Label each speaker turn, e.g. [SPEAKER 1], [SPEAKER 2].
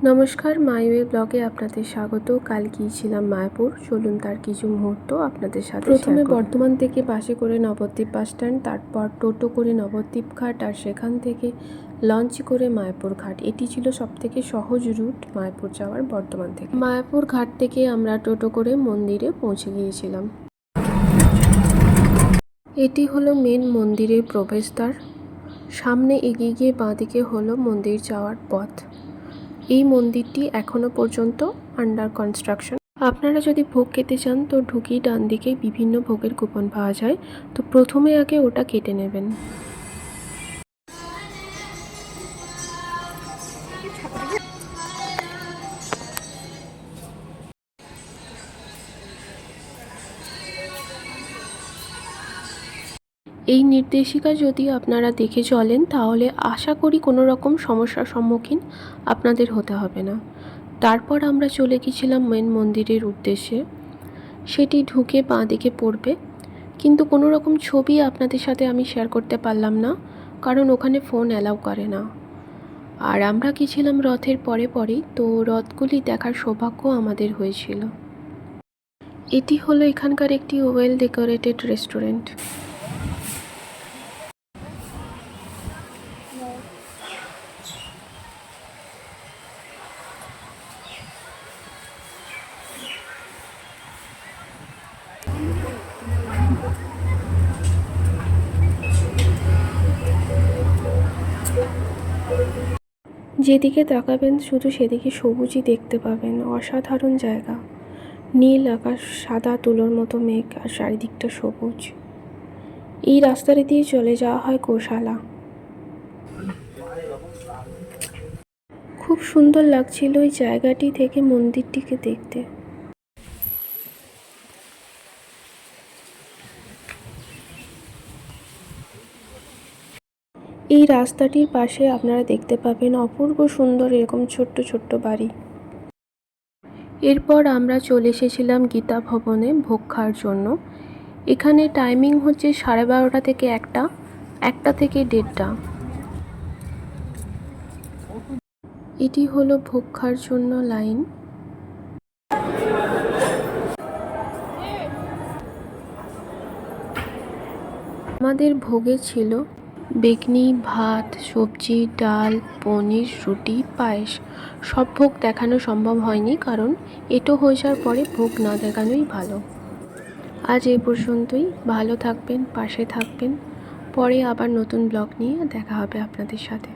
[SPEAKER 1] নমস্কার, মাইওয়ে ব্লগে আপনাদের স্বাগত। কাল গিয়েছিলাম মায়াপুর, চলুন তার কিছু মুহূর্ত আপনাদের সাথে। প্রথমে বর্ধমান থেকে বাসে করে নবদ্বীপ বাস স্ট্যান্ড, তারপর টোটো করে নবদ্বীপ ঘাট, আর সেখান থেকে লঞ্চ করে মায়াপুর ঘাট। এটি ছিল সবথেকে সহজ রুট মায়াপুর যাওয়ার বর্ধমান থেকে। মায়াপুর ঘাট থেকে আমরা টোটো করে মন্দিরে পৌঁছে গিয়েছিলাম। এটি হলো মেন মন্দিরের প্রবেশদ্বার। সামনে এগিয়ে গিয়ে বাঁদিকে হলো মন্দির যাওয়ার পথ। এই মন্দিরটি এখনো পর্যন্ত আন্ডার কনস্ট্রাকশন। আপনারা যদি ভোগ খেতে চান তো ঢুকেই ডান দিকে বিভিন্ন ভোগের কুপন পাওয়া যায়, তো প্রথমে আগে ওটা কেটে নেবেন। এই নির্দেশিকা যদি আপনারা দেখে চলেন তাহলে আশা করি কোনো রকম সমস্যার সম্মুখীন আপনাদের হতে হবে না। তারপর আমরা চলে গেছিলাম মেন মন্দিরের উদ্দেশ্যে। সেটি ঢুকে বাঁ দিকে পড়বে, কিন্তু কোনো রকম ছবি আপনাদের সাথে আমি শেয়ার করতে পারলাম না, কারণ ওখানে ফোন অ্যালাউ করে না। আর আমরা গেছিলাম রথের পরেই, তো রথগুলি দেখার সৌভাগ্য আমাদের হয়েছিল। এটি হলো এখানকার একটি ওয়েল ডেকোরেটেড রেস্টুরেন্ট। যেদিকে তাকাবেন শুধু সেদিকে সবুজই দেখতে পাবেন। অসাধারণ জায়গা, নীল আকাশ, সাদা তুলোর মতো মেঘ, আর চারিদিকটা সবুজ। এই রাস্তাটা দিয়ে চলে যাওয়া হয় গোশালা। খুব সুন্দর লাগছিল এই জায়গাটি থেকে মন্দিরটিকে দেখতে। এই রাস্তাটির পাশে আপনারা দেখতে পাবেন অপূর্ব সুন্দর এরকম ছোট্ট ছোট্ট বাড়ি। এরপর আমরা চলে এসেছিলাম গীতা ভবনে ভোগ খাওয়ার জন্য। এখানে টাইমিং হচ্ছে 12:30 থেকে 1টা থেকে 1:30। এটি হলো ভোগ খাওয়ার জন্য লাইন। আমাদের ভোগে ছিল বেগনি, ভাত, সবজি, ডাল, পনির, রুটি, পায়েস। সব ভোগ দেখানো সম্ভব হয়নি, কারণ এটো হয়ে যাওয়ার পরে ভোগ না দেখানোই ভালো। আজ এই পর্যন্তই। ভালো থাকবেন, পাশে থাকবেন। পরে আবার নতুন ব্লগ নিয়ে দেখা হবে আপনাদের সাথে।